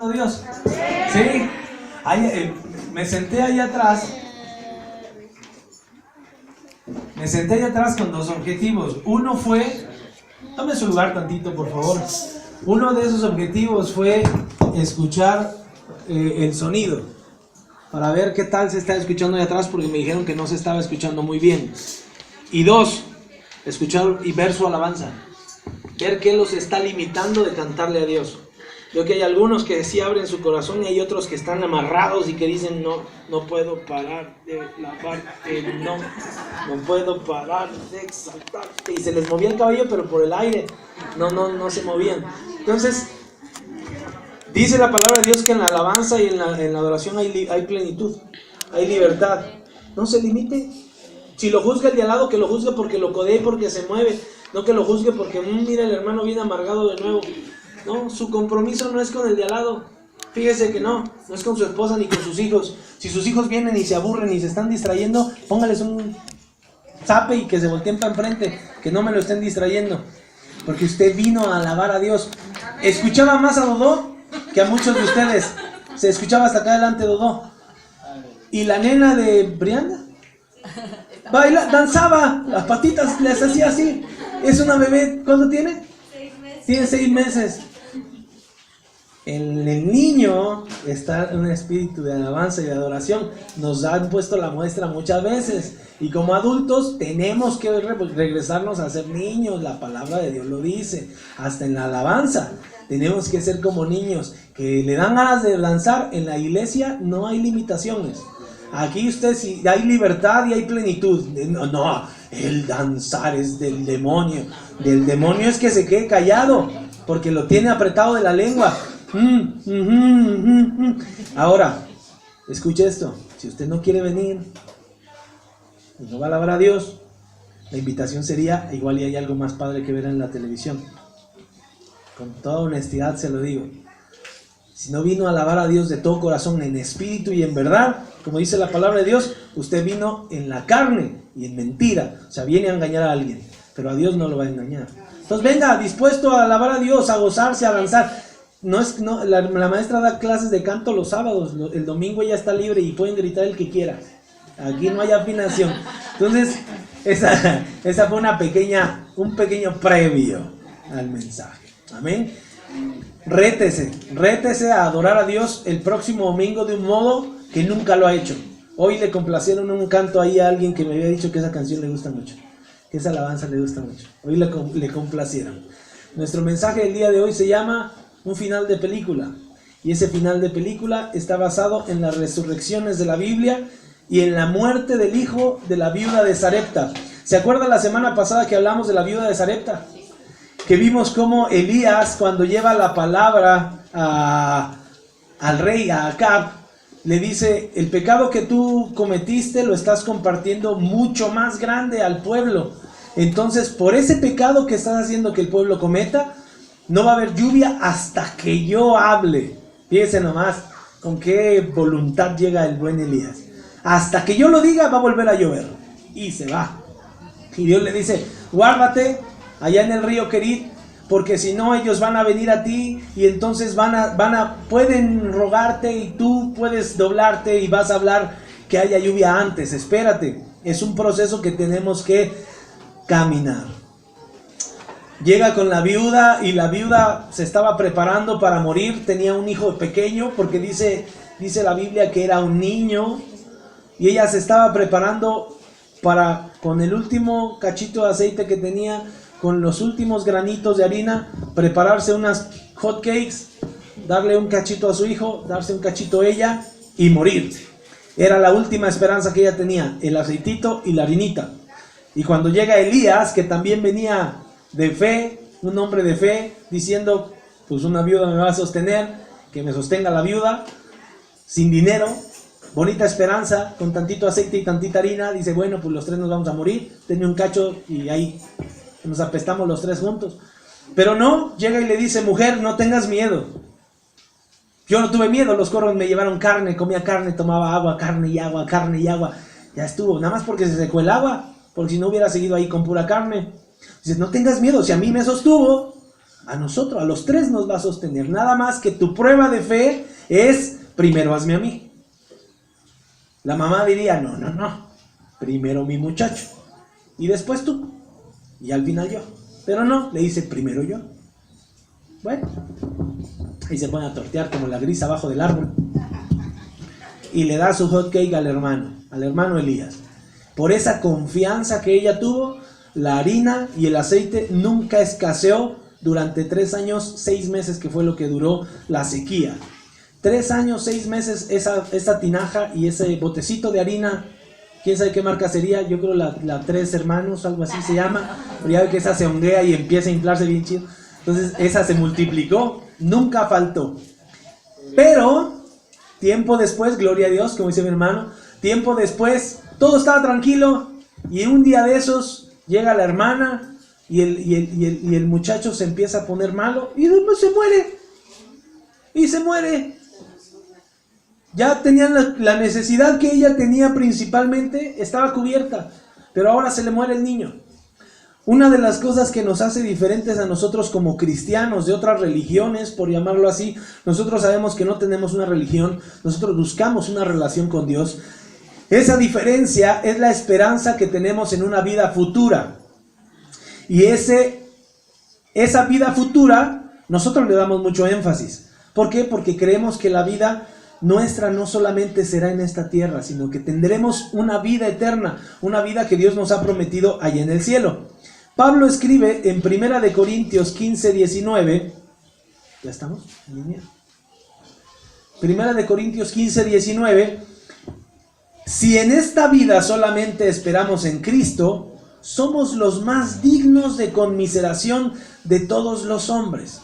Dios. Sí, me senté ahí atrás. Me senté ahí atrás con dos objetivos. Uno fue, tome su lugar tantito por favor. Uno de esos objetivos fue escuchar el sonido, para ver qué tal se está escuchando ahí atrás, porque me dijeron que no se estaba escuchando muy bien. Y dos, escuchar y ver su alabanza, ver qué los está limitando de cantarle a Dios. Veo que hay algunos que sí abren su corazón y hay otros que están amarrados y que dicen no puedo parar de alabarte, no puedo parar de exaltarte, y se les movía el cabello pero por el aire, no se movían. Entonces dice la palabra de Dios que en la alabanza y en la adoración hay plenitud, hay libertad. No se limite. Si lo juzga el de al lado, que lo juzgue porque lo codea y porque se mueve, no que lo juzgue porque mira, el hermano viene amargado de nuevo. No, su compromiso no es con el de al lado. Fíjese que no es con su esposa ni con sus hijos. Si sus hijos vienen y se aburren y se están distrayendo, póngales un zape y que se volteen para enfrente, que no me lo estén distrayendo, porque usted vino a alabar a Dios. Escuchaba más a Dodó que a muchos de ustedes. Se escuchaba hasta acá adelante Dodó. Y la nena de Brianda baila, danzaba, las patitas les hacía así. Es una bebé, ¿cuánto tiene? 6 meses. Tiene 6 meses. El niño está en un espíritu de alabanza y de adoración. Nos han puesto la muestra muchas veces. Y como adultos tenemos que regresarnos a ser niños. La palabra de Dios lo dice. Hasta en la alabanza tenemos que ser como niños que le dan ganas de danzar. En la iglesia no hay limitaciones. Aquí usted sí hay libertad y hay plenitud. No, el danzar es del demonio. Del demonio es que se quede callado, porque lo tiene apretado de la lengua. Ahora, escuche esto. Si usted no quiere venir y no va a alabar a Dios, la invitación sería, igual y hay algo más padre que ver en la televisión. Con toda honestidad se lo digo. Si no vino a alabar a Dios de todo corazón, en espíritu y en verdad, como dice la palabra de Dios, usted vino en la carne y en mentira. O sea, viene a engañar a alguien, pero a Dios no lo va a engañar. Entonces venga dispuesto a alabar a Dios, a gozarse, a danzar. La maestra da clases de canto los sábados, el domingo ella está libre y pueden gritar el que quiera. Aquí no hay afinación. Entonces, esa fue un pequeño previo al mensaje. Amén. Rétese a adorar a Dios el próximo domingo de un modo que nunca lo ha hecho. Hoy le complacieron un canto ahí a alguien que me había dicho que esa canción le gusta mucho, que esa alabanza le gusta mucho. Hoy le complacieron. Nuestro mensaje del día de hoy se llama un final de película. Y ese final de película está basado en las resurrecciones de la Biblia y en la muerte del hijo de la viuda de Sarepta. ¿Se acuerdan la semana pasada que hablamos de la viuda de Sarepta? Que vimos cómo Elías, cuando lleva la palabra al rey, a Acab, le dice: el pecado que tú cometiste lo estás compartiendo mucho más grande al pueblo. Entonces, por ese pecado que estás haciendo que el pueblo cometa, no va a haber lluvia hasta que yo hable. Fíjense nomás con qué voluntad llega el buen Elías. Hasta que yo lo diga va a volver a llover. Y se va. Y Dios le dice: guárdate allá en el río Querit, porque si no ellos van a venir a ti y entonces pueden rogarte y tú puedes doblarte y vas a hablar que haya lluvia antes. Espérate, es un proceso que tenemos que caminar. Llega con la viuda y la viuda se estaba preparando para morir, tenía un hijo pequeño, porque dice la Biblia que era un niño, y ella se estaba preparando para, con el último cachito de aceite que tenía, con los últimos granitos de harina, prepararse unas hot cakes, darle un cachito a su hijo, darse un cachito a ella y morir. Era la última esperanza que ella tenía, el aceitito y la harinita. Y cuando llega Elías, que también venía de fe, un hombre de fe, diciendo: pues una viuda me va a sostener, que me sostenga la viuda, sin dinero, bonita esperanza, con tantito aceite y tantita harina, dice: bueno, pues los tres nos vamos a morir, tenme un cacho y ahí nos apestamos los tres juntos. Pero no, llega y le dice: mujer, no tengas miedo. Yo no tuve miedo, los corros me llevaron carne, comía carne, tomaba agua, carne y agua, carne y agua. Ya estuvo, nada más porque se secó el agua, porque si no hubiera seguido ahí con pura carne. Dice: no tengas miedo, si a mí me sostuvo, A nosotros, a los tres nos va a sostener. Nada más que tu prueba de fe es, primero hazme a mí. La mamá diría, no, primero mi muchacho, y después tú, y al final yo. Pero no, le dice, primero yo. Bueno, ahí se pone a tortear como la gris abajo del árbol. Y le da su hot cake al hermano Elías. Por esa confianza que ella tuvo, la harina y el aceite nunca escaseó durante 3 años, 6 meses, que fue lo que duró la sequía. 3 años, 6 meses, esa tinaja y ese botecito de harina, quién sabe qué marca sería, yo creo la Tres Hermanos, algo así se llama, pero ya ve que esa se honguea y empieza a inflarse bien chido. Entonces esa se multiplicó, nunca faltó. Pero tiempo después, gloria a Dios, como dice mi hermano, tiempo después, todo estaba tranquilo, y un día de esos llega la hermana y el muchacho se empieza a poner malo y después se muere. Y se muere. Ya tenían la necesidad que ella tenía principalmente, estaba cubierta, pero ahora se le muere el niño. Una de las cosas que nos hace diferentes a nosotros como cristianos de otras religiones, por llamarlo así, nosotros sabemos que no tenemos una religión, nosotros buscamos una relación con Dios. Esa diferencia es la esperanza que tenemos en una vida futura. Y esa vida futura, nosotros le damos mucho énfasis. ¿Por qué? Porque creemos que la vida nuestra no solamente será en esta tierra, sino que tendremos una vida eterna, una vida que Dios nos ha prometido allá en el cielo. Pablo escribe en 1 Corintios 15, 19, ¿ya estamos en línea? 1 Corintios 15, 19, si en esta vida solamente esperamos en Cristo, somos los más dignos de conmiseración de todos los hombres.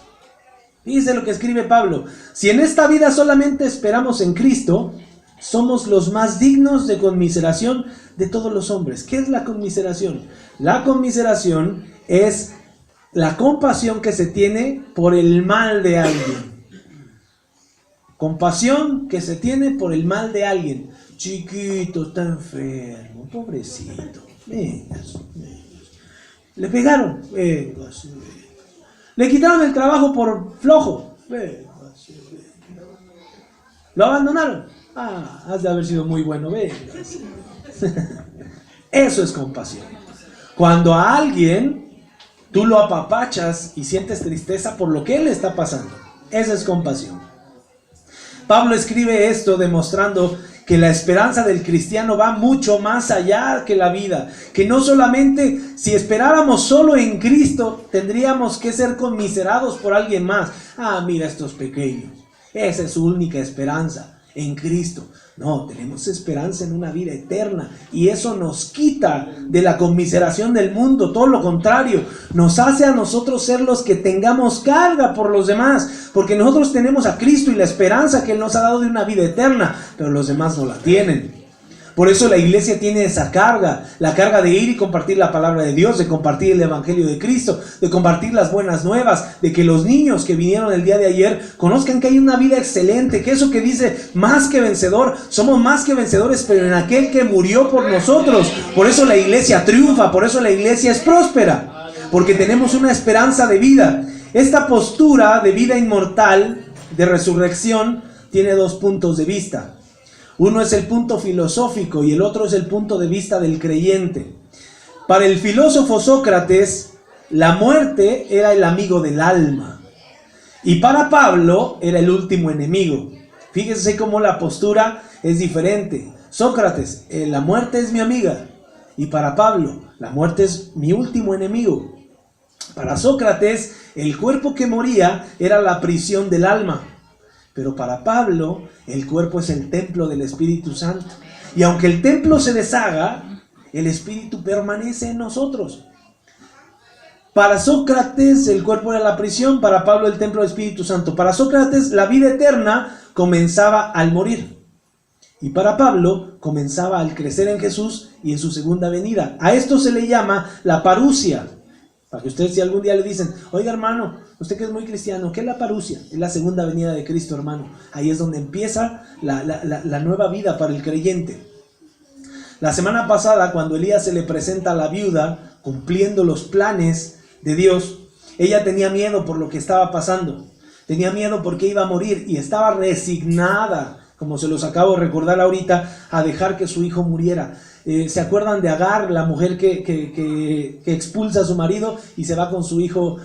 Fíjese lo que escribe Pablo. Si en esta vida solamente esperamos en Cristo, somos los más dignos de conmiseración de todos los hombres. ¿Qué es la conmiseración? La conmiseración es la compasión que se tiene por el mal de alguien. Compasión que se tiene por el mal de alguien. Chiquito, está enfermo, pobrecito. Venga. Le pegaron. Venga. Le quitaron el trabajo por flojo. Lo abandonaron. Has de haber sido muy bueno. Eso es compasión. Cuando a alguien tú lo apapachas y sientes tristeza por lo que él está pasando. Esa es compasión. Pablo escribe esto demostrando que la esperanza del cristiano va mucho más allá que la vida, que no solamente si esperáramos solo en Cristo, tendríamos que ser conmiserados por alguien más. Mira estos pequeños, esa es su única esperanza, en Cristo. No, tenemos esperanza en una vida eterna, y eso nos quita de la conmiseración del mundo. Todo lo contrario, nos hace a nosotros ser los que tengamos carga por los demás, porque nosotros tenemos a Cristo y la esperanza que Él nos ha dado de una vida eterna, pero los demás no la tienen. Por eso la iglesia tiene esa carga, la carga de ir y compartir la palabra de Dios, de compartir el evangelio de Cristo, de compartir las buenas nuevas, de que los niños que vinieron el día de ayer conozcan que hay una vida excelente, que eso que dice más que vencedor, somos más que vencedores, pero en aquel que murió por nosotros. Por eso la iglesia triunfa, por eso la iglesia es próspera, porque tenemos una esperanza de vida. Esta postura de vida inmortal, de resurrección, tiene 2 puntos de vista. Uno es el punto filosófico y el otro es el punto de vista del creyente. Para el filósofo Sócrates, la muerte era el amigo del alma. Y para Pablo era el último enemigo. Fíjense cómo la postura es diferente. Sócrates, la muerte es mi amiga. Y para Pablo, la muerte es mi último enemigo. Para Sócrates, el cuerpo que moría era la prisión del alma. Pero para Pablo, el cuerpo es el templo del Espíritu Santo. Y aunque el templo se deshaga, el Espíritu permanece en nosotros. Para Sócrates, el cuerpo era la prisión. Para Pablo, el templo del Espíritu Santo. Para Sócrates, la vida eterna comenzaba al morir. Y para Pablo, comenzaba al crecer en Jesús y en su segunda venida. A esto se le llama la parusia. Para que ustedes, si algún día le dicen, oiga hermano, usted que es muy cristiano, ¿qué es la parusia? Es la segunda venida de Cristo, hermano. Ahí es donde empieza la nueva vida para el creyente. La semana pasada, cuando Elías se le presenta a la viuda, cumpliendo los planes de Dios, Ella tenía miedo por lo que estaba pasando. Tenía miedo porque iba a morir y estaba resignada, como se los acabo de recordar ahorita, a dejar que su hijo muriera. ¿Se acuerdan de Agar, la mujer que expulsa a su marido y se va con su hijo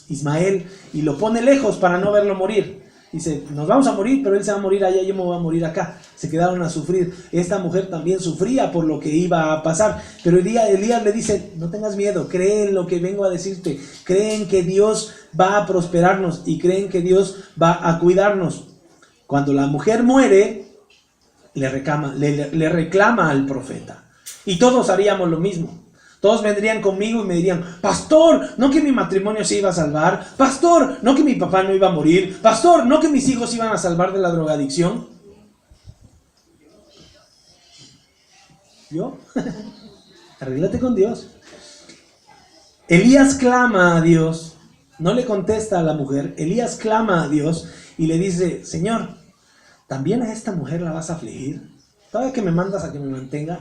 Ismael y lo pone lejos para no verlo morir? Dice, nos vamos a morir, pero él se va a morir allá y yo me voy a morir acá. Se quedaron a sufrir. Esta mujer también sufría por lo que iba a pasar. Pero Elías le dice, no tengas miedo, cree en lo que vengo a decirte. Cree en que Dios va a prosperarnos y cree en que Dios va a cuidarnos. Cuando la mujer muere, le reclama al profeta. Y todos haríamos lo mismo. Todos vendrían conmigo y me dirían, pastor, ¿no que mi matrimonio se iba a salvar? Pastor, ¿no que mi papá no iba a morir? Pastor, ¿no que mis hijos iban a salvar de la drogadicción? ¿Yo? Arréglate con Dios. Elías clama a Dios, no le contesta a la mujer. Elías clama a Dios y le dice, Señor, ¿también a esta mujer la vas a afligir? ¿Todavía que me mandas a que me mantenga?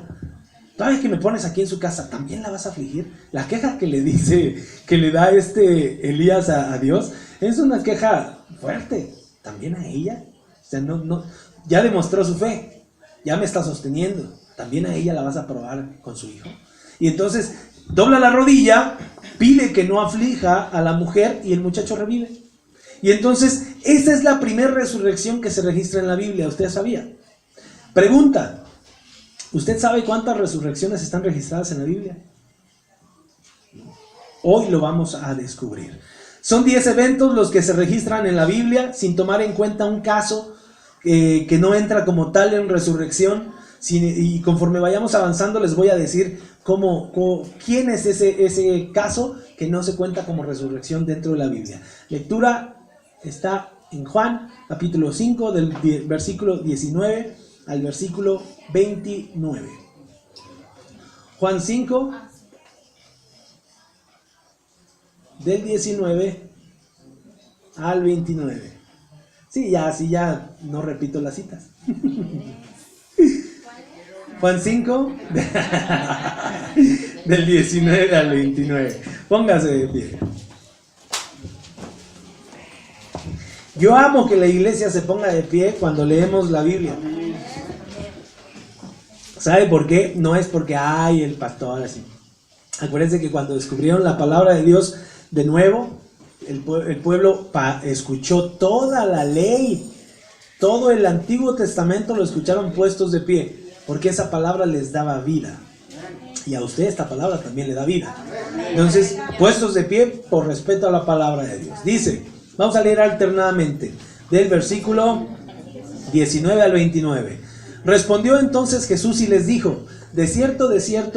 ¿Todavía que me pones aquí en su casa, también la vas a afligir? La queja que le dice, que le da Elías a Dios, es una queja fuerte. ¿También a ella? O sea, ya demostró su fe, ya me está sosteniendo. ¿También a ella la vas a probar con su hijo? Y entonces dobla la rodilla, pide que no aflija a la mujer y el muchacho revive. Y entonces esa es la primera resurrección que se registra en la Biblia. ¿Usted sabía? Pregunta. ¿Usted sabe cuántas resurrecciones están registradas en la Biblia? Hoy lo vamos a descubrir. Son 10 eventos los que se registran en la Biblia, sin tomar en cuenta un caso que no entra como tal en resurrección. Y conforme vayamos avanzando les voy a decir quién es ese caso que no se cuenta como resurrección dentro de la Biblia. Lectura está en Juan, capítulo 5, del versículo 19 al versículo 29. Juan 5, del 19 al 29. Sí, ya no repito las citas. Juan 5, del 19 al 29. Póngase de pie. Yo amo que la iglesia se ponga de pie cuando leemos la Biblia. ¿Sabe por qué? No es porque hay el pastor así. Acuérdense que cuando descubrieron la palabra de Dios de nuevo, el pueblo escuchó toda la ley, todo el Antiguo Testamento lo escucharon puestos de pie, porque esa palabra les daba vida. Y a usted esta palabra también le da vida. Entonces, puestos de pie por respeto a la palabra de Dios. Dice, vamos a leer alternadamente, del versículo 19 al 29. Respondió entonces Jesús y les dijo, de cierto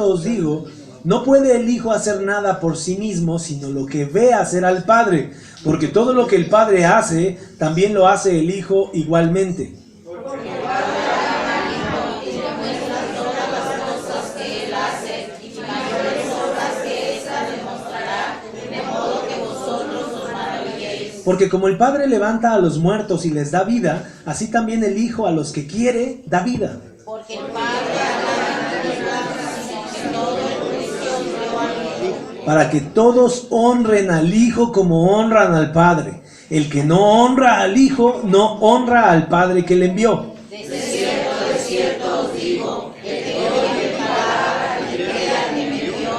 os digo, no puede el Hijo hacer nada por sí mismo, sino lo que ve hacer al Padre, porque todo lo que el Padre hace, también lo hace el Hijo igualmente. Porque el Padre ama al Hijo y le muestra todas las cosas que Él hace, y mayores obras que estas demostrará, de modo que vosotros os maravilléis. Porque como el Padre levanta a los muertos y les da vida, así también el Hijo a los que quiere da vida. Porque el Padre para que todos honren al Hijo como honran al Padre. El que no honra al Hijo, no honra al Padre que le envió. De cierto os digo, el que oye mi palabra y crea al que me envió,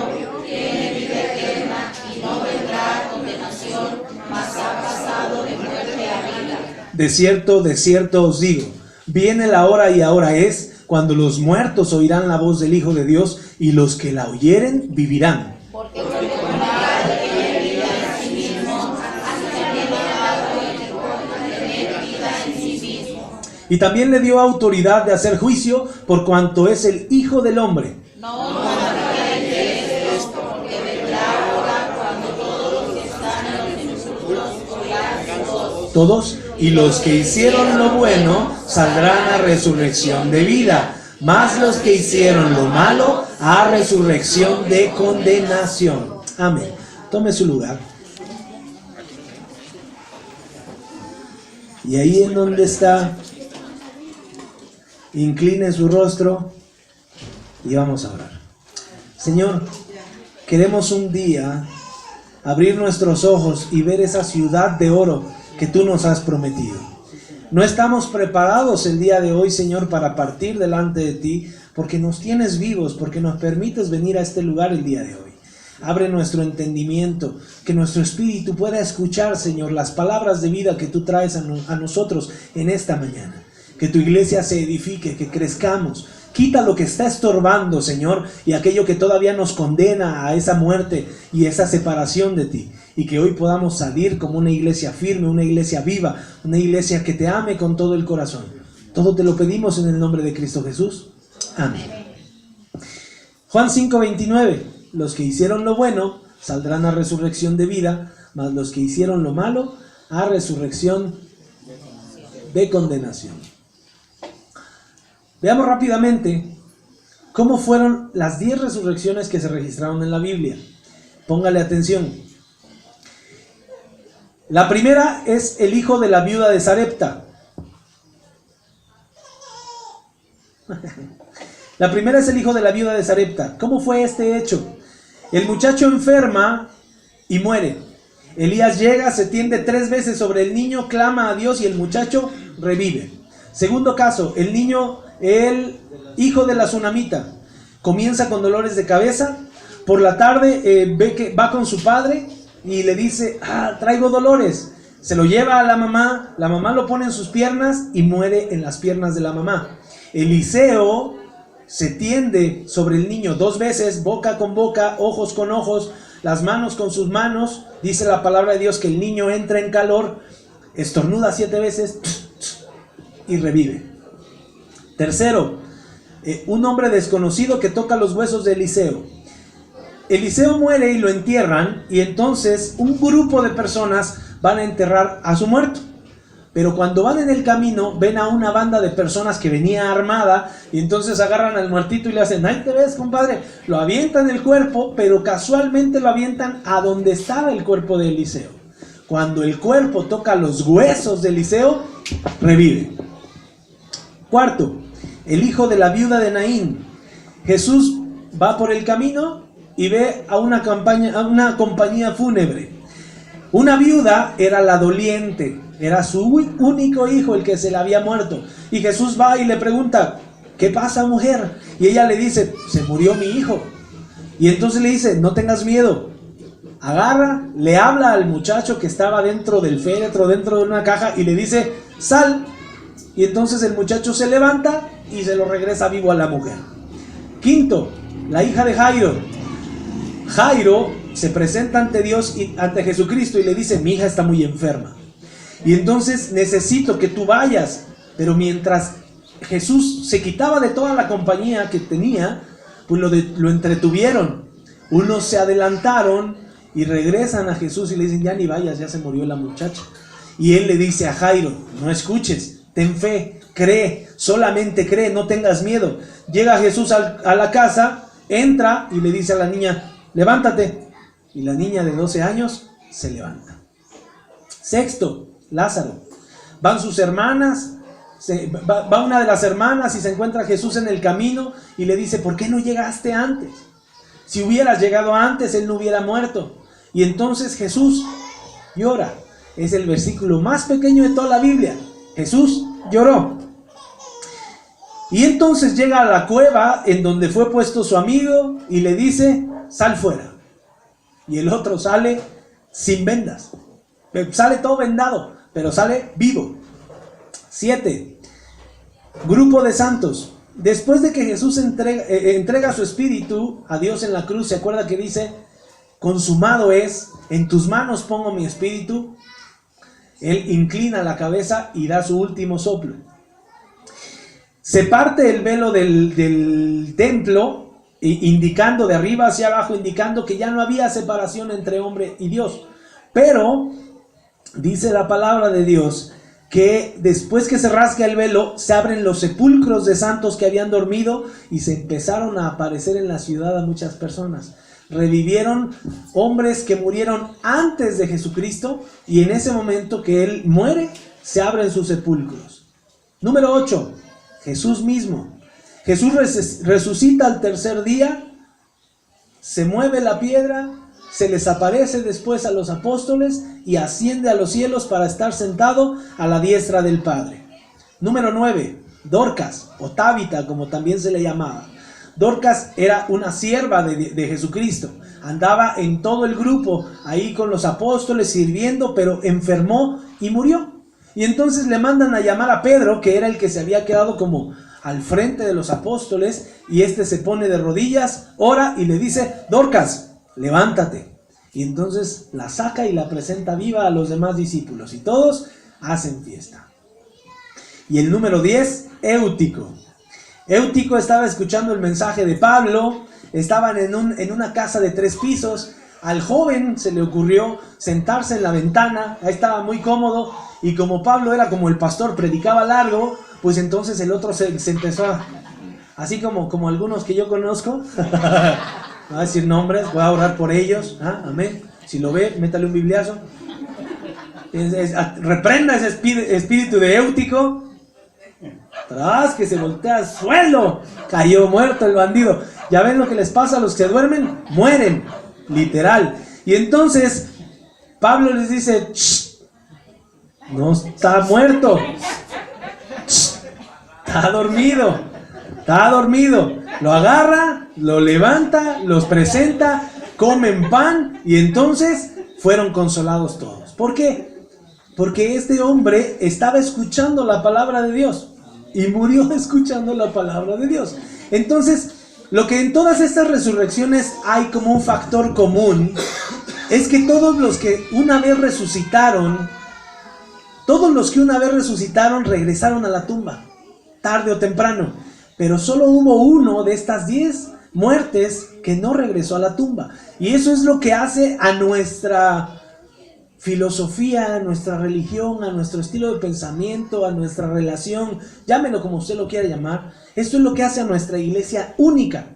tiene vida eterna y no vendrá a condenación, mas ha pasado de muerte a vida. De cierto os digo, viene la hora y ahora es, cuando los muertos oirán la voz del Hijo de Dios, y los que la oyeren vivirán. Porque como el Padre tiene vida en sí mismo, así también le ha dado el Hijo a tener vida en sí mismo. Y también le dio autoridad de hacer juicio por cuanto es el Hijo del Hombre. No maravilleis, porque vendrá hora cuando todos los que están en los sepulcros oirán su voz. Todos, y los que hicieron lo bueno saldrán a resurrección de vida, mas los que hicieron lo malo a resurrección de condenación. Amén. Tome su lugar. Y ahí en donde está, incline su rostro y vamos a orar. Señor, queremos un día abrir nuestros ojos y ver esa ciudad de oro que tú nos has prometido. No estamos preparados el día de hoy, Señor, para partir delante de ti, porque nos tienes vivos, porque nos permites venir a este lugar el día de hoy. Abre nuestro entendimiento, que nuestro espíritu pueda escuchar, Señor, las palabras de vida que tú traes a nosotros en esta mañana. Que tu iglesia se edifique, que crezcamos. Quita lo que está estorbando, Señor, y aquello que todavía nos condena a esa muerte y esa separación de ti. Y que hoy podamos salir como una iglesia firme, una iglesia viva, una iglesia que te ame con todo el corazón. Todo te lo pedimos en el nombre de Cristo Jesús. Amén. Juan 5:29. Los que hicieron lo bueno saldrán a resurrección de vida, mas los que hicieron lo malo a resurrección de condenación. Veamos rápidamente cómo fueron las 10 resurrecciones que se registraron en la Biblia. Póngale atención. La primera es el hijo de la viuda de Sarepta. La primera es el hijo de la viuda de Sarepta. ¿Cómo fue este hecho? El muchacho enferma y muere. Elías llega, se tiende 3 veces sobre el niño, clama a Dios y el muchacho revive. Segundo caso, el hijo de la tsunamita, comienza con dolores de cabeza. Por la tarde ve que va con su padre y le dice, traigo dolores. Se lo lleva a la mamá lo pone en sus piernas y muere en las piernas de la mamá. Eliseo se tiende sobre el niño 2 veces, boca con boca, ojos con ojos, las manos con sus manos. Dice la palabra de Dios que el niño entra en calor, estornuda 7 veces y revive. Tercero, un hombre desconocido que toca los huesos de Eliseo. Eliseo muere y lo entierran, y entonces un grupo de personas van a enterrar a su muerto. Pero cuando van en el camino, ven a una banda de personas que venía armada, y entonces agarran al muertito y le hacen, ¡ay, te ves, compadre! Lo avientan el cuerpo, pero casualmente lo avientan a donde estaba el cuerpo de Eliseo. Cuando el cuerpo toca los huesos de Eliseo, revive. Cuarto, el hijo de la viuda de Naín. Jesús va por el camino y ve a una compañía fúnebre. Una viuda era la doliente, era su único hijo el que se le había muerto. Y Jesús va y le pregunta, ¿qué pasa, mujer? Y ella le dice, se murió mi hijo. Y entonces le dice, no tengas miedo. Agarra, le habla al muchacho que estaba dentro del féretro, dentro de una caja, y le dice, sal. Y entonces el muchacho se levanta y se lo regresa vivo a la mujer. Quinto, la hija de Jairo. Jairo se presenta ante Dios y ante Jesucristo y le dice, mi hija está muy enferma. Y entonces necesito que tú vayas. Pero mientras Jesús se quitaba de toda la compañía que tenía, pues lo entretuvieron. Unos se adelantaron y regresan a Jesús y le dicen, ya ni vayas, ya se murió la muchacha. Y él le dice a Jairo, no escuches, ten fe, cree, solamente cree, no tengas miedo. Llega Jesús a la casa, entra y le dice a la niña, levántate. Y la niña de 12 años se levanta. Sexto, Lázaro. Van sus hermanas, va una de las hermanas y se encuentra Jesús en el camino y le dice, ¿por qué no llegaste antes? Si hubieras llegado antes, él no hubiera muerto. Y entonces Jesús llora. Es el versículo más pequeño de toda la Biblia. Jesús lloró. Y entonces llega a la cueva en donde fue puesto su amigo y le dice, sal fuera. Y el otro sale sin vendas. Sale todo vendado, pero sale vivo. 7. Grupo de santos. Después de que Jesús entrega su espíritu a Dios en la cruz, ¿se acuerda que dice, consumado es, en tus manos pongo mi espíritu? Él inclina la cabeza y da su último soplo. Se parte el velo del templo, indicando de arriba hacia abajo, indicando que ya no había separación entre hombre y Dios. Pero dice la palabra de Dios que después que se rasga el velo, se abren los sepulcros de santos que habían dormido y se empezaron a aparecer en la ciudad a muchas personas. Revivieron hombres que murieron antes de Jesucristo, y en ese momento que Él muere, se abren sus sepulcros. Número 8, Jesús mismo. Jesús resucita al tercer día, se mueve la piedra, se les aparece después a los apóstoles y asciende a los cielos para estar sentado a la diestra del Padre. Número 9, Dorcas, o Tabita, como también se le llamaba. Dorcas era una sierva de Jesucristo. Andaba en todo el grupo, ahí con los apóstoles sirviendo, pero enfermó y murió. Y entonces le mandan a llamar a Pedro, que era el que se había quedado como al frente de los apóstoles, y este se pone de rodillas, ora y le dice: Dorcas, levántate. Y entonces la saca y la presenta viva a los demás discípulos, y todos hacen fiesta. Y el número 10, Éutico. Éutico estaba escuchando el mensaje de Pablo, estaban en una casa de 3 pisos, al joven se le ocurrió sentarse en la ventana, ahí estaba muy cómodo, y como Pablo era como el pastor, predicaba largo, pues entonces el otro se empezó a, así como algunos que yo conozco, no voy a decir nombres, voy a orar por ellos, amén, si lo ve, métale un bibliazo, reprenda ese espíritu de Éutico. Tras que se voltea al suelo, cayó muerto el bandido. Ya ven lo que les pasa a los que duermen, mueren, literal. Y entonces Pablo les dice: no está muerto, está dormido, está dormido. Lo agarra, lo levanta, los presenta, comen pan, y entonces fueron consolados todos. ¿Por qué? Porque este hombre estaba escuchando la palabra de Dios y murió escuchando la palabra de Dios. Entonces, lo que en todas estas resurrecciones hay como un factor común es que todos los que una vez resucitaron regresaron a la tumba, tarde o temprano. Pero solo hubo uno de estas 10 muertes que no regresó a la tumba. Y eso es lo que hace a nuestra filosofía, a nuestra religión, a nuestro estilo de pensamiento, a nuestra relación, llámelo como usted lo quiera llamar. Esto es lo que hace a nuestra iglesia única.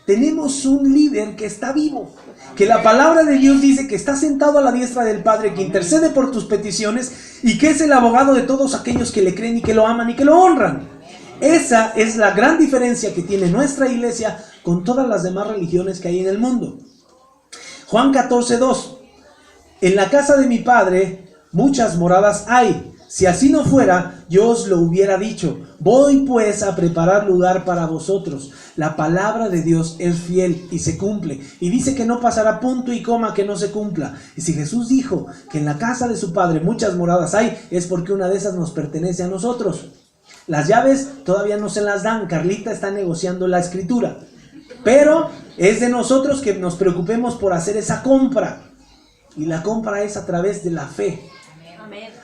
Tenemos un líder que está vivo, que la palabra de Dios dice que está sentado a la diestra del Padre, que intercede por tus peticiones y que es el abogado de todos aquellos que le creen y que lo aman y que lo honran. Esa es la gran diferencia que tiene nuestra iglesia con todas las demás religiones que hay en el mundo. Juan 14:2. En la casa de mi Padre muchas moradas hay. Si así no fuera, yo os lo hubiera dicho. Voy pues a preparar lugar para vosotros. La palabra de Dios es fiel y se cumple. Y dice que no pasará punto y coma que no se cumpla. Y si Jesús dijo que en la casa de su Padre muchas moradas hay, es porque una de esas nos pertenece a nosotros. Las llaves todavía no se las dan. Carlita está negociando la escritura. Pero es de nosotros que nos preocupemos por hacer esa compra. Y la compra es a través de la fe,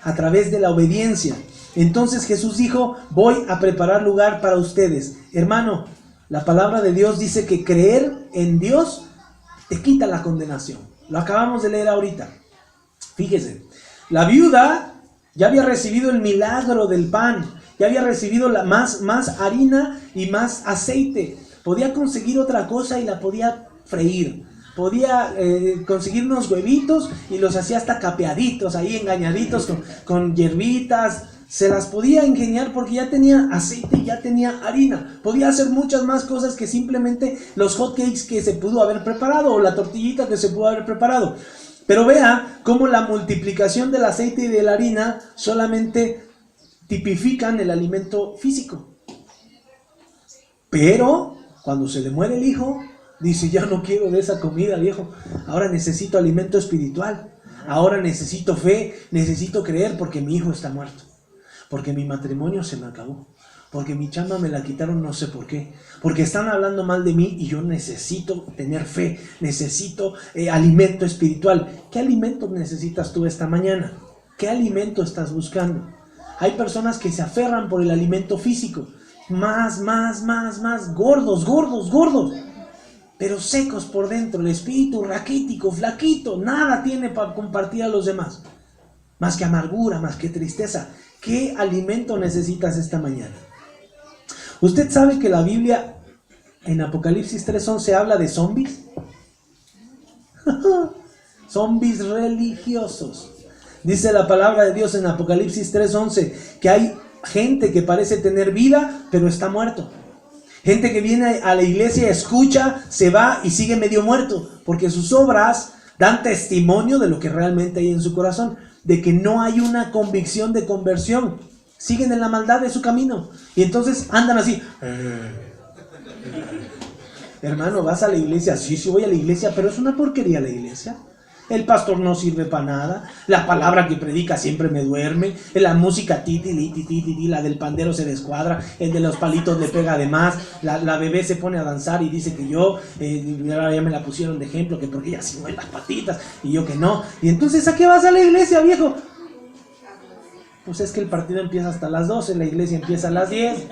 a través de la obediencia. Entonces Jesús dijo: voy a preparar lugar para ustedes. Hermano, la palabra de Dios dice que creer en Dios te quita la condenación. Lo acabamos de leer ahorita. Fíjese, la viuda ya había recibido el milagro del pan, ya había recibido más harina y más aceite. Podía conseguir otra cosa y la podía freír. Podía conseguir unos huevitos y los hacía hasta capeaditos, ahí engañaditos con hierbitas. Se las podía ingeniar porque ya tenía aceite y ya tenía harina. Podía hacer muchas más cosas que simplemente los hotcakes que se pudo haber preparado o la tortillita que se pudo haber preparado. Pero vea cómo la multiplicación del aceite y de la harina solamente tipifican el alimento físico. Pero cuando se le muere el hijo, dice: ya no quiero de esa comida, viejo. Ahora necesito alimento espiritual. Ahora necesito fe, necesito creer porque mi hijo está muerto. Porque mi matrimonio se me acabó. Porque mi chamba me la quitaron, no sé por qué. Porque están hablando mal de mí y yo necesito tener fe. Necesito alimento espiritual. ¿Qué alimento necesitas tú esta mañana? ¿Qué alimento estás buscando? Hay personas que se aferran por el alimento físico. Más, gordos. Pero secos por dentro, el espíritu raquítico, flaquito, nada tiene para compartir a los demás. Más que amargura, más que tristeza. ¿Qué alimento necesitas esta mañana? ¿Usted sabe que la Biblia en Apocalipsis 3:11 habla de zombies? Zombies religiosos. Dice la palabra de Dios en Apocalipsis 3:11 que hay gente que parece tener vida, pero está muerto. Gente que viene a la iglesia, escucha, se va y sigue medio muerto, porque sus obras dan testimonio de lo que realmente hay en su corazón, de que no hay una convicción de conversión. Siguen en la maldad de su camino y entonces andan así. Hermano, ¿vas a la iglesia? Sí, sí voy a la iglesia, pero es una porquería la iglesia. El pastor no sirve para nada, la palabra que predica siempre me duerme, la música titi, la del pandero se descuadra, el de los palitos le pega de más, la bebé se pone a danzar y dice que yo, ya me la pusieron de ejemplo, que porque ella sí mueve las patitas y yo que no. Y entonces, ¿a qué vas a la iglesia, viejo? Pues es que el partido empieza hasta las 12, la iglesia empieza a las 10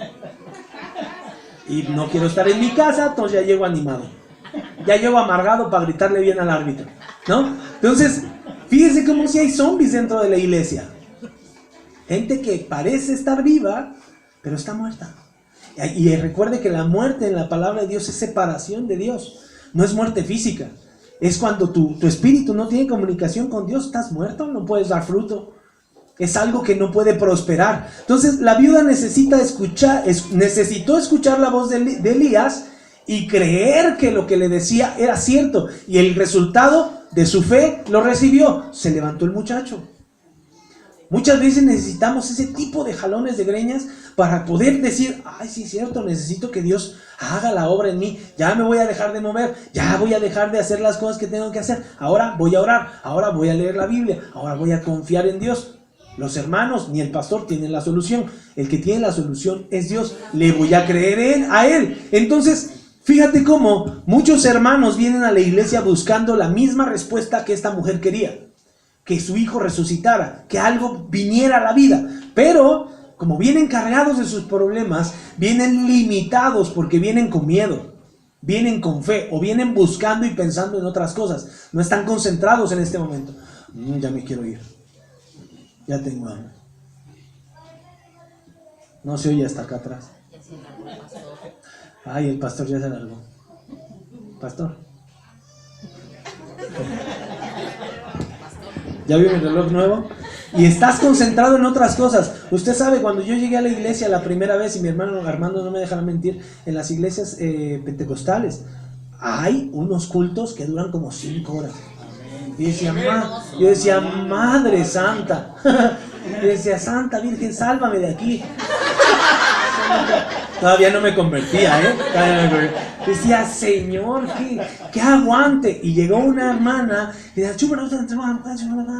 y no quiero estar en mi casa, entonces ya llego animado, ya llego amargado para gritarle bien al árbitro, ¿no? Entonces, fíjese como si hay zombies dentro de la iglesia. Gente que parece estar viva, pero está muerta. Y recuerde que la muerte en la palabra de Dios es separación de Dios. No es muerte física. Es cuando tu espíritu no tiene comunicación con Dios, estás muerto, no puedes dar fruto. Es algo que no puede prosperar. Entonces, la viuda necesitó escuchar la voz de Elías y creer que lo que le decía era cierto. Y el resultado de su fe lo recibió. Se levantó el muchacho. Muchas veces necesitamos ese tipo de jalones de greñas para poder decir, ay, sí es cierto, necesito que Dios haga la obra en mí. Ya me voy a dejar de mover, ya voy a dejar de hacer las cosas que tengo que hacer. Ahora voy a orar, ahora voy a leer la Biblia, ahora voy a confiar en Dios. Los hermanos ni el pastor tienen la solución. El que tiene la solución es Dios. Le voy a creer a Él. Entonces, fíjate cómo muchos hermanos vienen a la iglesia buscando la misma respuesta que esta mujer quería. Que su hijo resucitara, que algo viniera a la vida. Pero, como vienen cargados de sus problemas, vienen limitados porque vienen con miedo, vienen con fe o vienen buscando y pensando en otras cosas. No están concentrados en este momento. Ya me quiero ir. Ya tengo hambre. No se oye hasta acá atrás. Ay, el pastor ya se largó. Pastor. ¿Ya vio mi reloj nuevo? Y estás concentrado en otras cosas. Usted sabe, cuando yo llegué a la iglesia la primera vez, y mi hermano Armando no me dejará mentir, en las iglesias pentecostales hay unos cultos que duran como 5 horas. Y yo decía, Madre Santa. Yo decía, Santa Virgen, sálvame de aquí. Todavía no me convertía, Decía, Señor, que aguante. Y llegó una hermana y decía,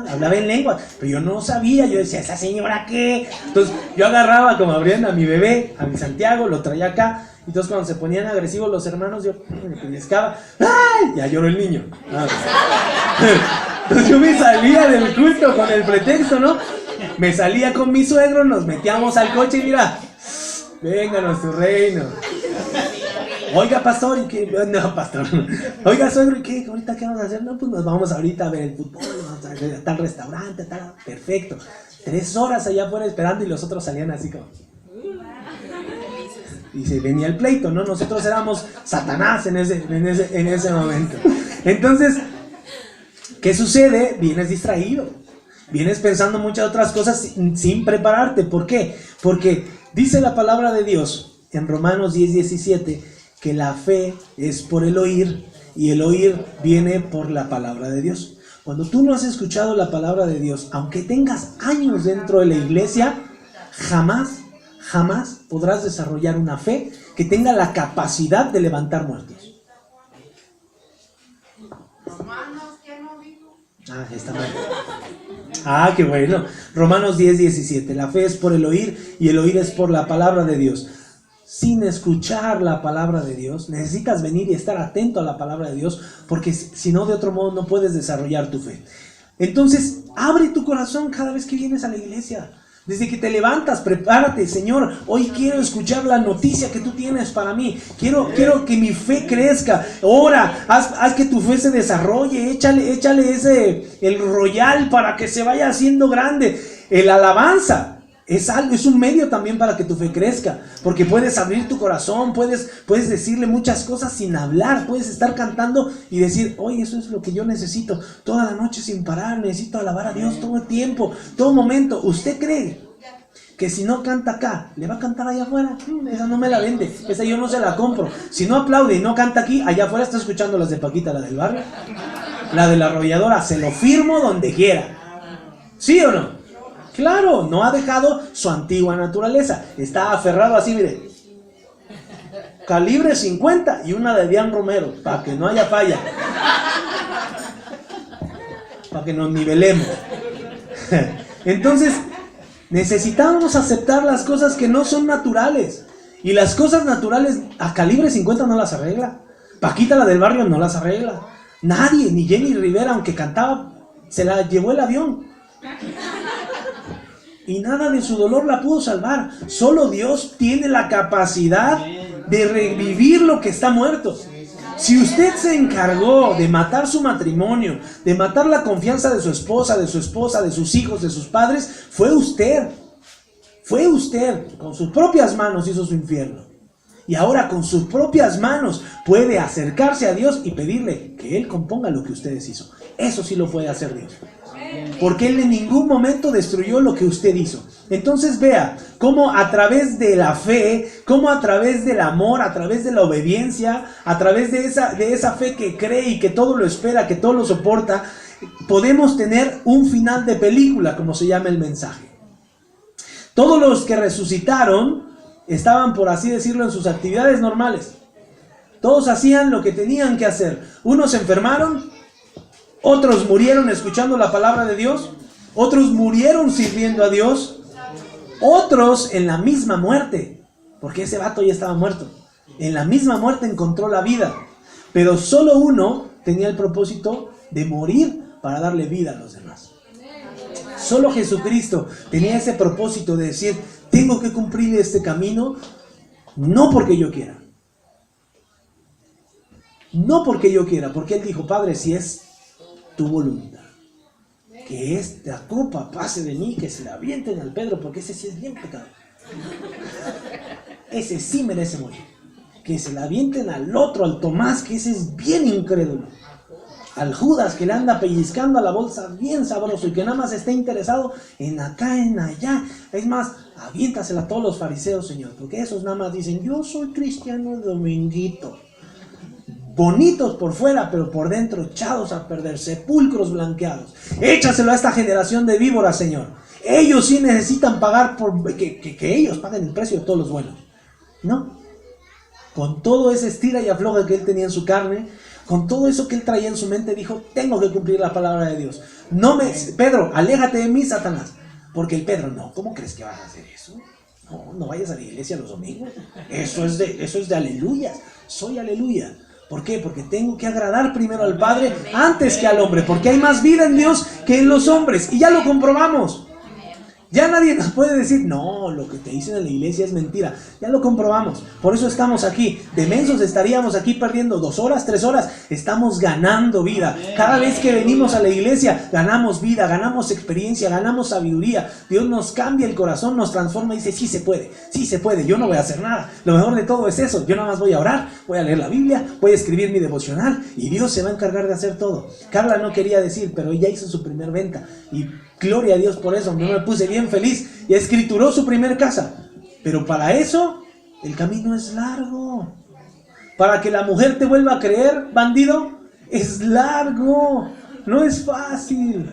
hablaba en lengua, pero yo no sabía. Yo decía, ¿esa señora qué? Entonces yo agarraba como abriendo a mi bebé, a mi Santiago, lo traía acá. Y entonces cuando se ponían agresivos los hermanos, yo me pellizcaba. ¡Ay! Ya lloró el niño. Entonces yo me salía del culto con el pretexto, ¿no? Me salía con mi suegro, nos metíamos al coche y mira, vénganos tu reino. Oiga, pastor, ¿y qué? No, pastor. Oiga, suegro, ¿y qué? ¿Ahorita qué vamos a hacer? No, pues nos vamos ahorita a ver el fútbol, vamos a tal restaurante, tal. Perfecto. 3 horas allá afuera esperando y los otros salían así como... Y se venía el pleito, ¿no? Nosotros éramos Satanás en ese momento. Entonces, ¿qué sucede? Vienes distraído. Vienes pensando muchas otras cosas sin prepararte. ¿Por qué? Porque dice la palabra de Dios en Romanos 10:17 que la fe es por el oír y el oír viene por la palabra de Dios. Cuando tú no has escuchado la palabra de Dios, aunque tengas años dentro de la iglesia, jamás podrás desarrollar una fe que tenga la capacidad de levantar muertos. Está mal. Qué bueno. Romanos 10:17. La fe es por el oír y el oír es por la palabra de Dios. Sin escuchar la palabra de Dios, necesitas venir y estar atento a la palabra de Dios, porque si no, de otro modo no puedes desarrollar tu fe. Entonces, abre tu corazón cada vez que vienes a la iglesia. Desde que te levantas, prepárate, Señor, hoy quiero escuchar la noticia que tú tienes para mí. Quiero que mi fe crezca. Ora, haz que tu fe se desarrolle. Échale el royal para que se vaya haciendo grande. El alabanza es un medio también para que tu fe crezca. Porque puedes abrir tu corazón, puedes decirle muchas cosas sin hablar. Puedes estar cantando y decir, oye, eso es lo que yo necesito. Toda la noche sin parar, necesito alabar a Dios todo el tiempo, todo momento. ¿Usted cree que si no canta acá, le va a cantar allá afuera. Esa no me la vende, esa yo no se la compro. Si no aplaude y no canta aquí, allá afuera está escuchando las de Paquita, la del barrio, la de la arrolladora, se lo firmo donde quiera. ¿Sí o no? Claro, no ha dejado su antigua naturaleza, está aferrado así, mire, calibre 50 y una de Dian Romero, para que no haya falla, para que nos nivelemos. Entonces, necesitamos aceptar las cosas que no son naturales. Y las cosas naturales a calibre 50 no las arregla. Paquita, la del barrio, no las arregla. Nadie, ni Jenny Rivera, aunque cantaba, se la llevó el avión. Y nada de su dolor la pudo salvar. Solo Dios tiene la capacidad de revivir lo que está muerto. Si usted se encargó de matar su matrimonio, de matar la confianza de su esposa, de sus hijos, de sus padres, fue usted. Fue usted. Con sus propias manos hizo su infierno. Y ahora con sus propias manos puede acercarse a Dios y pedirle que Él componga lo que ustedes hizo. Eso sí lo puede hacer Dios. Porque Él en ningún momento destruyó lo que usted hizo. Entonces vea cómo a través de la fe, cómo a través del amor, a través de la obediencia, a través de esa fe que cree y que todo lo espera, que todo lo soporta, podemos tener un final de película, como se llama el mensaje. Todos los que resucitaron estaban, por así decirlo, en sus actividades normales. Todos hacían lo que tenían que hacer. Unos se enfermaron, otros murieron escuchando la palabra de Dios, otros murieron sirviendo a Dios, otros en la misma muerte, porque ese vato ya estaba muerto. En la misma muerte encontró la vida, pero solo uno tenía el propósito de morir para darle vida a los demás. Solo Jesucristo tenía ese propósito de decir, tengo que cumplir este camino, no porque yo quiera. No porque yo quiera, porque Él dijo, Padre, si es tu voluntad, que esta copa pase de mí, que se la avienten al Pedro, porque ese sí es bien pecado. Ese sí merece morir. Que se la avienten al otro, al Tomás, que ese es bien incrédulo. Al Judas, que le anda pellizcando a la bolsa bien sabroso y que nada más está interesado en acá, en allá. Es más, aviéntasela a todos los fariseos, Señor, porque esos nada más dicen, yo soy cristiano dominguito. Bonitos por fuera, pero por dentro echados a perder, sepulcros blanqueados. Échaselo a esta generación de víboras, Señor. Ellos sí necesitan pagar por que ellos paguen el precio de todos los buenos. No. Con todo ese estira y afloja que Él tenía en su carne, con todo eso que Él traía en su mente, dijo, tengo que cumplir la palabra de Dios. Pedro, aléjate de mí, Satanás. Porque el Pedro, no, ¿cómo crees que vas a hacer eso? No, no vayas a la iglesia los domingos. Eso es de aleluyas. Soy aleluya. ¿Por qué? Porque tengo que agradar primero al Padre antes que al hombre. Porque hay más vida en Dios que en los hombres. Y ya lo comprobamos. Ya nadie nos puede decir, no, lo que te dicen en la iglesia es mentira. Ya lo comprobamos. Por eso estamos aquí. De mensos estaríamos aquí perdiendo 2 horas, 3 horas. Estamos ganando vida. Cada vez que venimos a la iglesia, ganamos vida, ganamos experiencia, ganamos sabiduría. Dios nos cambia el corazón, nos transforma y dice, sí se puede. Yo no voy a hacer nada. Lo mejor de todo es eso. Yo nada más voy a orar, voy a leer la Biblia, voy a escribir mi devocional y Dios se va a encargar de hacer todo. Carla no quería decir, pero ella hizo su primer venta y gloria a Dios por eso, no me puse bien feliz. Y escrituró su primer casa. Pero para eso, el camino es largo. Para que la mujer te vuelva a creer, bandido, es largo. No es fácil.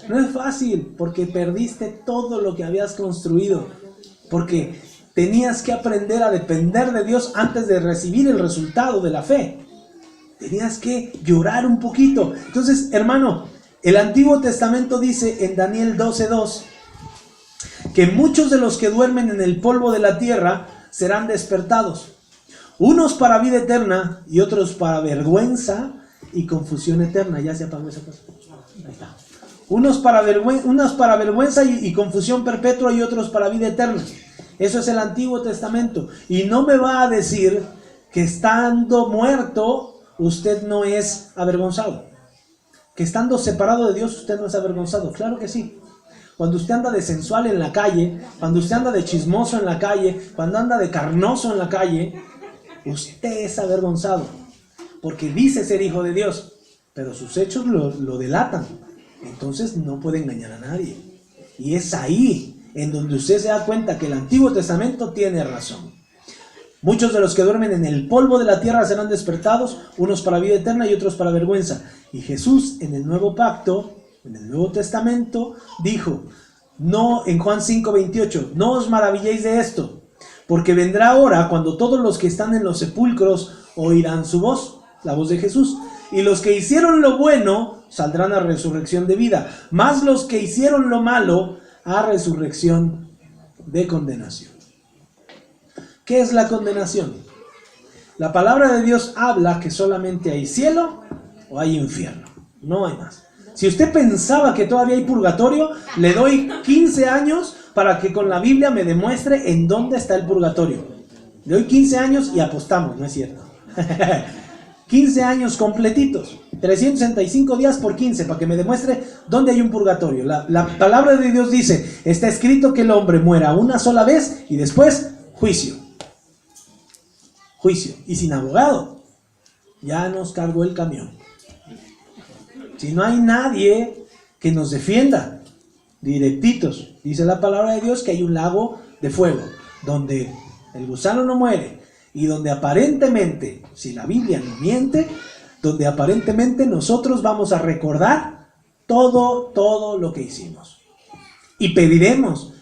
No es fácil, porque perdiste todo lo que habías construido. Porque tenías que aprender a depender de Dios antes de recibir el resultado de la fe. Tenías que llorar un poquito. Entonces, hermano, el Antiguo Testamento dice en Daniel 12:2 que muchos de los que duermen en el polvo de la tierra serán despertados, unos para vida eterna y otros para vergüenza y confusión eterna. Ya se apagó esa cosa. Ahí está. Unos para vergüenza y confusión perpetua y otros para vida eterna. Eso es el Antiguo Testamento. Y no me va a decir que estando muerto usted no es avergonzado. Que estando separado de Dios usted no es avergonzado. Claro que sí. Cuando usted anda de sensual en la calle, cuando usted anda de chismoso en la calle, cuando anda de carnoso en la calle, usted es avergonzado. Porque dice ser hijo de Dios, pero sus hechos lo delatan. Entonces no puede engañar a nadie. Y es ahí en donde usted se da cuenta que el Antiguo Testamento tiene razón. Muchos de los que duermen en el polvo de la tierra serán despertados, unos para vida eterna y otros para vergüenza. Y Jesús en el Nuevo Pacto, en el Nuevo Testamento, dijo, no, en Juan 5:28, no os maravilléis de esto, porque vendrá hora cuando todos los que están en los sepulcros oirán su voz, la voz de Jesús, y los que hicieron lo bueno saldrán a resurrección de vida, mas los que hicieron lo malo a resurrección de condenación. ¿Qué es la condenación? La palabra de Dios habla que solamente hay cielo o hay infierno, no hay más. Si usted pensaba que todavía hay purgatorio, le doy 15 años para que con la Biblia me demuestre en dónde está el purgatorio. Le doy 15 años y apostamos, ¿no es cierto? 15 años completitos, 365 días por 15, para que me demuestre dónde hay un purgatorio. La palabra de Dios dice, está escrito que el hombre muera una sola vez y después juicio. Juicio. Y sin abogado. Ya nos cargó el camión. Si no hay nadie que nos defienda, directitos, dice la palabra de Dios que hay un lago de fuego, donde el gusano no muere, y donde aparentemente, si la Biblia no miente, donde aparentemente nosotros vamos a recordar todo lo que hicimos. Y pediremos,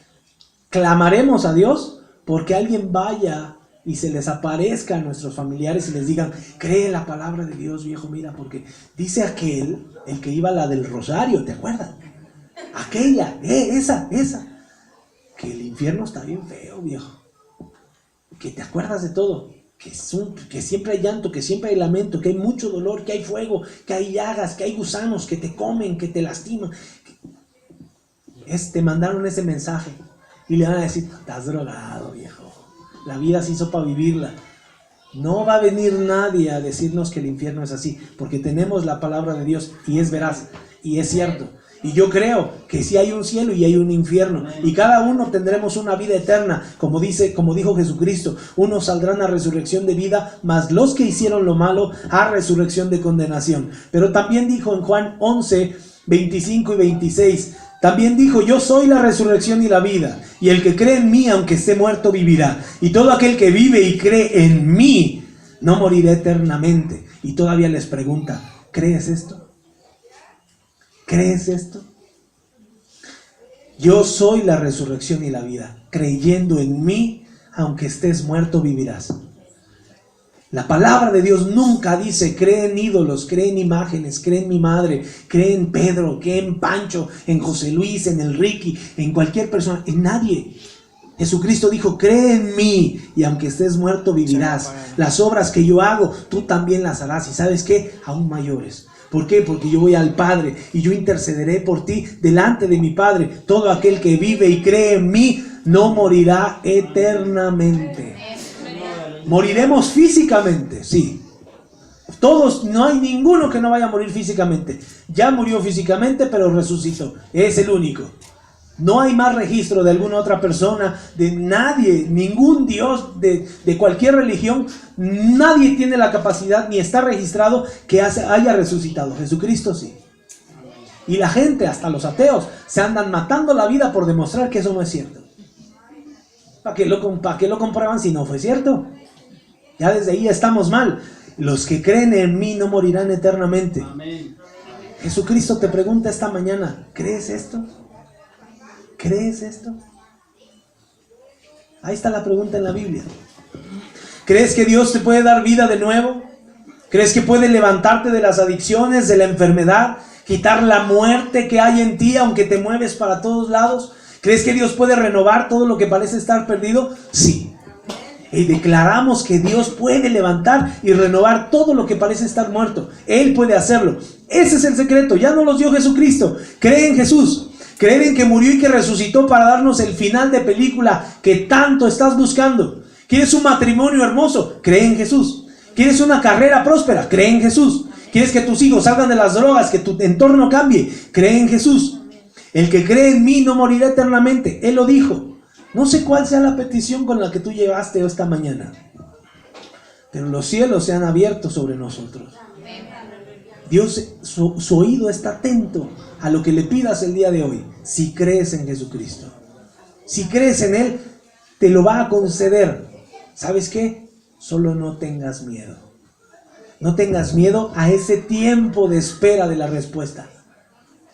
clamaremos a Dios, porque alguien vaya y se les aparezca a nuestros familiares y les digan, cree la palabra de Dios, viejo, mira, porque dice aquel, el que iba a la del Rosario, ¿te acuerdas? Aquella, esa, que el infierno está bien feo, viejo, que te acuerdas de todo, que siempre hay llanto, que siempre hay lamento, que hay mucho dolor, que hay fuego, que hay llagas, que hay gusanos, que te comen, que te lastiman. Te mandaron ese mensaje y le van a decir, estás drogado, viejo. La vida se hizo para vivirla. No va a venir nadie a decirnos que el infierno es así, porque tenemos la palabra de Dios y es veraz y es cierto. Y yo creo que sí hay un cielo y hay un infierno, y cada uno tendremos una vida eterna, como dijo Jesucristo. Unos saldrán a resurrección de vida, mas los que hicieron lo malo a resurrección de condenación. Pero también dijo en Juan 11, 25 y 26, también dijo, yo soy la resurrección y la vida, y el que cree en mí, aunque esté muerto, vivirá. Y todo aquel que vive y cree en mí, no morirá eternamente. Y todavía les pregunta, ¿crees esto? ¿Crees esto? Yo soy la resurrección y la vida. Creyendo en mí, aunque estés muerto, vivirás. La palabra de Dios nunca dice, cree en ídolos, cree en imágenes, cree en mi madre, cree en Pedro, cree en Pancho, en José Luis, en el Ricky, en cualquier persona, en nadie. Jesucristo dijo, cree en mí y aunque estés muerto vivirás. Las obras que yo hago, tú también las harás. ¿Y sabes qué? Aún mayores. ¿Por qué? Porque yo voy al Padre y yo intercederé por ti delante de mi Padre. Todo aquel que vive y cree en mí no morirá eternamente. Moriremos físicamente, sí. Todos, no hay ninguno que no vaya a morir físicamente. Ya murió físicamente, pero resucitó. Es el único. No hay más registro de alguna otra persona, de nadie, ningún Dios de cualquier religión. Nadie tiene la capacidad ni está registrado que haya resucitado. Jesucristo sí. Y la gente, hasta los ateos, se andan matando la vida por demostrar que eso no es cierto. ¿Para qué lo comprueban si no fue cierto? Ya desde ahí estamos mal. Los que creen en mí no morirán eternamente. Amén. Jesucristo te pregunta esta mañana, ¿crees esto? ¿Crees esto? Ahí está la pregunta en la Biblia. ¿Crees que Dios te puede dar vida de nuevo? ¿Crees que puede levantarte de las adicciones, de la enfermedad, quitar la muerte que hay en ti aunque te mueves para todos lados? ¿Crees que Dios puede renovar todo lo que parece estar perdido? Sí. Y declaramos que Dios puede levantar y renovar todo lo que parece estar muerto. Él puede hacerlo. Ese es el secreto. Ya nos los dio Jesucristo. Cree en Jesús. Cree en que murió y que resucitó para darnos el final de película que tanto estás buscando. ¿Quieres un matrimonio hermoso? Cree en Jesús. ¿Quieres una carrera próspera? Cree en Jesús. ¿Quieres que tus hijos salgan de las drogas, que tu entorno cambie? Cree en Jesús. El que cree en mí no morirá eternamente. Él lo dijo. No sé cuál sea la petición con la que tú llegaste esta mañana, pero los cielos se han abierto sobre nosotros. Dios, su oído está atento a lo que le pidas el día de hoy, si crees en Jesucristo. Si crees en Él, te lo va a conceder. ¿Sabes qué? Solo no tengas miedo. No tengas miedo a ese tiempo de espera de la respuesta.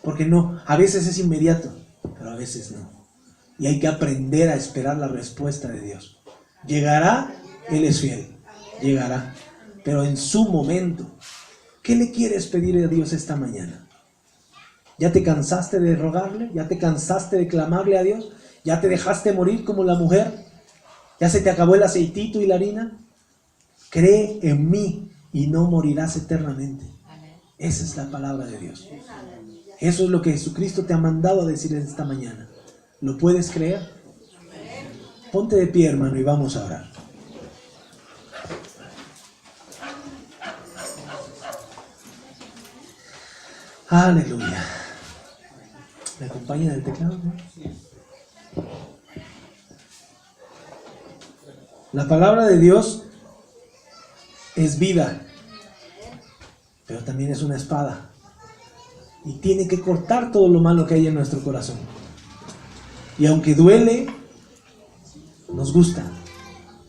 Porque no, a veces es inmediato, pero a veces no. Y hay que aprender a esperar la respuesta de Dios. Llegará, Él es fiel. Llegará, pero en su momento. ¿Qué le quieres pedir a Dios esta mañana? ¿Ya te cansaste de rogarle? ¿Ya te cansaste de clamarle a Dios? ¿Ya te dejaste morir como la mujer? ¿Ya se te acabó el aceitito y la harina? Cree en mí y no morirás eternamente. Esa es la palabra de Dios. Eso es lo que Jesucristo te ha mandado a decir esta mañana. ¿Lo puedes creer? Ponte de pie, hermano, y vamos a orar. Aleluya. ¿Me acompaña el teclado? ¿No? La palabra de Dios es vida, pero también es una espada. Y tiene que cortar todo lo malo que hay en nuestro corazón. Y aunque duele, nos gusta.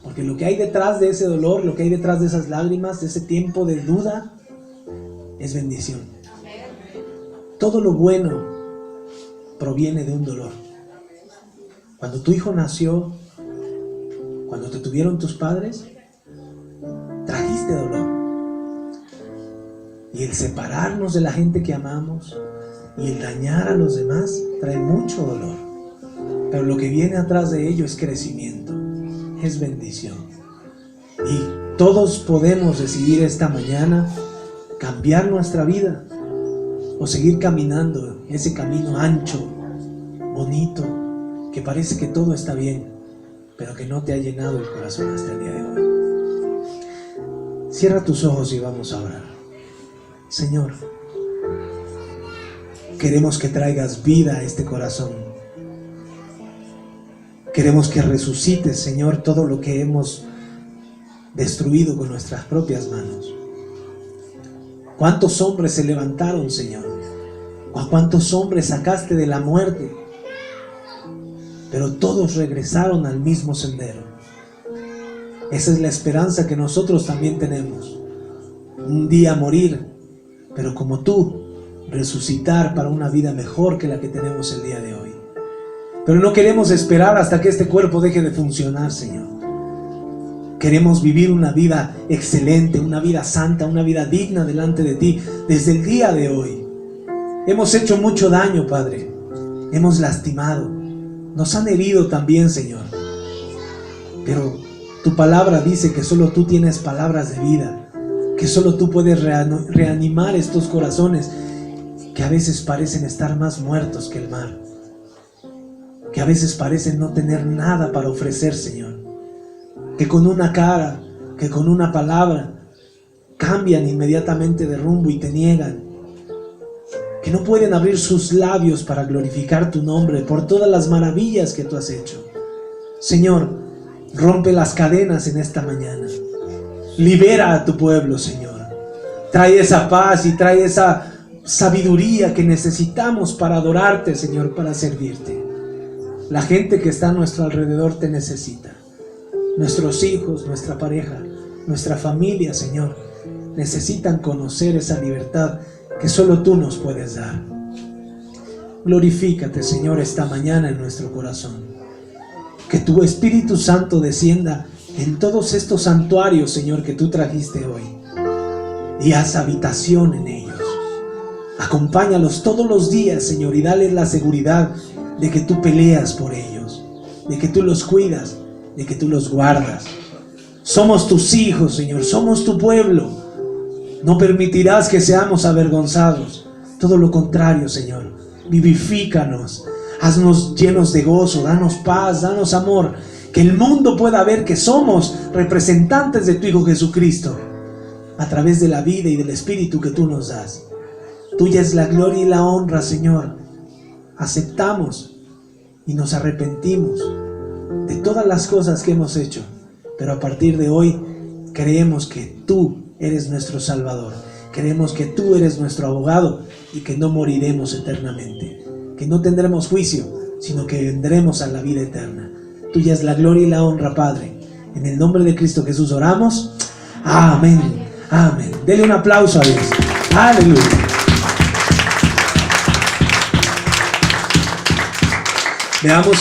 Porque lo que hay detrás de ese dolor, lo que hay detrás de esas lágrimas, de ese tiempo de duda, es bendición. Todo lo bueno proviene de un dolor. Cuando tu hijo nació, cuando te tuvieron tus padres, trajiste dolor. Y el separarnos de la gente que amamos y el dañar a los demás trae mucho dolor. Pero lo que viene atrás de ello es crecimiento, es bendición. Y todos podemos decidir esta mañana cambiar nuestra vida o seguir caminando ese camino ancho, bonito, que parece que todo está bien, pero que no te ha llenado el corazón hasta el día de hoy. Cierra tus ojos y vamos a orar. Señor, queremos que traigas vida a este corazón. Queremos que resucites, Señor, todo lo que hemos destruido con nuestras propias manos. ¿Cuántos hombres se levantaron, Señor? ¿A cuántos hombres sacaste de la muerte? Pero todos regresaron al mismo sendero. Esa es la esperanza que nosotros también tenemos. Un día morir, pero como tú, resucitar para una vida mejor que la que tenemos el día de hoy. Pero no queremos esperar hasta que este cuerpo deje de funcionar, Señor. Queremos vivir una vida excelente, una vida santa, una vida digna delante de ti desde el día de hoy. Hemos hecho mucho daño, Padre. Hemos lastimado. Nos han herido también, Señor. Pero tu palabra dice que solo tú tienes palabras de vida, que solo tú puedes reanimar estos corazones que a veces parecen estar más muertos que el mar, que a veces parecen no tener nada para ofrecer, Señor, que con una cara, que con una palabra cambian inmediatamente de rumbo y te niegan, que no pueden abrir sus labios para glorificar tu nombre por todas las maravillas que tú has hecho. Señor, rompe las cadenas en esta mañana. Libera a tu pueblo, Señor. Trae esa paz y trae esa sabiduría que necesitamos para adorarte, Señor, para servirte. La gente que está a nuestro alrededor te necesita. Nuestros hijos, nuestra pareja, nuestra familia, Señor, necesitan conocer esa libertad que solo tú nos puedes dar. Glorifícate, Señor, esta mañana en nuestro corazón. Que tu Espíritu Santo descienda en todos estos santuarios, Señor, que tú trajiste hoy, y haz habitación en ellos. Acompáñalos todos los días, Señor, y dales la seguridad de que tú peleas por ellos, de que tú los cuidas, de que tú los guardas. Somos tus hijos, Señor, somos tu pueblo. No permitirás que seamos avergonzados. Todo lo contrario, Señor. Vivifícanos, haznos llenos de gozo, danos paz, danos amor. Que el mundo pueda ver que somos representantes de tu Hijo Jesucristo a través de la vida y del Espíritu que tú nos das. Tuya es la gloria y la honra, Señor. Aceptamos y nos arrepentimos de todas las cosas que hemos hecho, pero a partir de hoy creemos que tú eres nuestro Salvador, creemos que tú eres nuestro abogado y que no moriremos eternamente, que no tendremos juicio, sino que vendremos a la vida eterna. Tuya es la gloria y la honra, Padre. En el nombre de Cristo Jesús oramos. Amén. Amén. Dele un aplauso a Dios. Aleluya. Veamos.